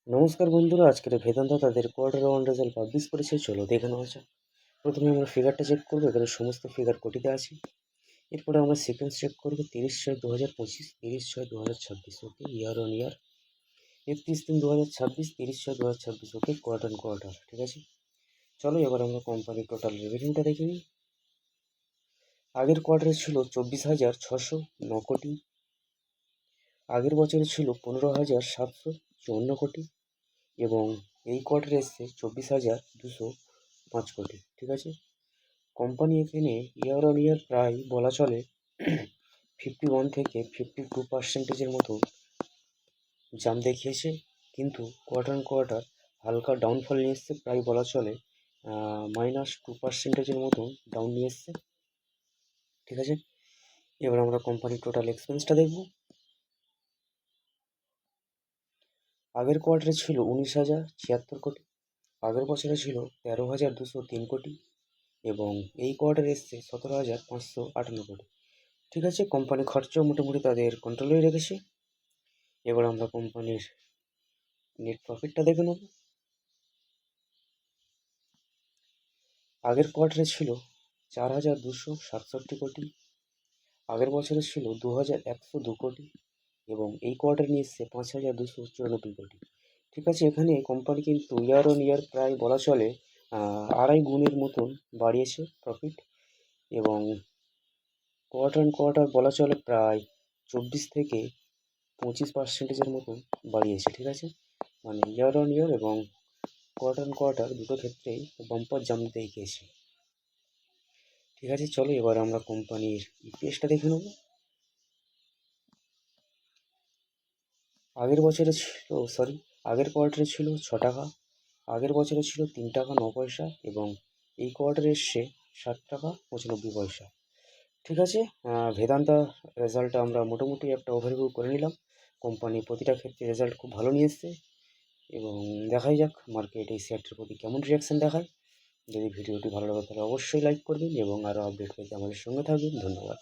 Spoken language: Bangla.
নমস্কার বন্ধুরা, আজকের বেদান্তা তাদের কোয়ার্টার ওয়ান রেজাল্ট পাবলিশ করেছে। চলো দেখে নেওয়া যাক। প্রথমে আমরা ফিগারটা চেক করবো। এখানে সমস্ত ফিগার কোটিতে আছে। এরপরে আমরা সিকোয়েন্স চেক করবো 30/6/2025, 30/6/2026, okay. Year on year 31/3/2026, 30/6/2026, okay. Quarter on quarter, ঠিক আছে। চলো এবার আমরা কোম্পানির টোটাল রেভিনিউটা দেখে নিই। আগের কোয়ার্টারে ছিল 24,609 কোটি, আগের বছরে ছিল 15,754 কোটি, এবং এই কোয়ার্টারে এসছে 24,205 কোটি, ঠিক আছে। কোম্পানি এখানে ইয়ার অন ইয়ার প্রায় বলা চলে 51 থেকে 52% মতো জাম্প দেখিয়েছে, কিন্তু কোয়ার্টার অন কোয়ার্টার হালকা ডাউনফল নিয়ে এসছে, প্রায় বলা চলে -2%-এর মতো ডাউন নিয়ে এসছে, ঠিক আছে। এবার আমরা কোম্পানির টোটাল এক্সপেন্সটা দেখব। আগের কোয়ার্টারে ছিল 19,076 কোটি, আগের বছরে ছিল 13,203 কোটি, এবং এই কোয়ার্টারে এসছে 17,558 কোটি, ঠিক আছে। কোম্পানি খরচ মোটামুটি তাদের কন্ট্রোলেই রেখেছে। এবার আমরা কোম্পানির নেট প্রফিটটা দেখে নেব। আগের কোয়ার্টারে ছিল 4,267 কোটি, আগের বছরে ছিল 2,102 কোটি, এবং এই কোয়ার্টার নিয়ে এসছে 5,294 কোটি, ঠিক আছে। এখানে কোম্পানি কিন্তু ইয়ার অন ইয়ার প্রায় বলা চলে 2.5 গুণের মতন বাড়িয়েছে প্রফিট, এবং কোয়ার্টার অন কোয়ার্টার বলা চলে প্রায় 24 থেকে 25%-এর মতন বাড়িয়েছে, ঠিক আছে। মানে ইয়ার অন ইয়ার এবং কোয়ার্টার অন কোয়ার্টার দুটো ক্ষেত্রেই বাম্পার জাম্প দেখিয়েছে, ঠিক আছে। চলো এবার আমরা কোম্পানির ইপিএসটা দেখে নেব। আগের কোয়ার্টারে ছিল 6 টাকা, আগের বছরে ছিল 3 টাকা 9 পয়সা, এবং এই কোয়ার্টারে এসছে 7 টাকা 95 পয়সা, ঠিক আছে। ভেদান্তা রেজাল্টটা আমরা মোটামুটি একটা ওভারভিউ করে নিলাম। কোম্পানি প্রতিটা ক্ষেত্রে রেজাল্ট খুব ভালো নিয়ে এসছে, এবং দেখাই যাক মার্কেট এই শেয়ারটির প্রতি কেমন রিয়াকশান দেখায়। যদি ভিডিওটি ভালো লাগে তাহলে অবশ্যই লাইক করবেন, এবং আরও আপডেট পেতে আমাদের সঙ্গে থাকবেন। ধন্যবাদ।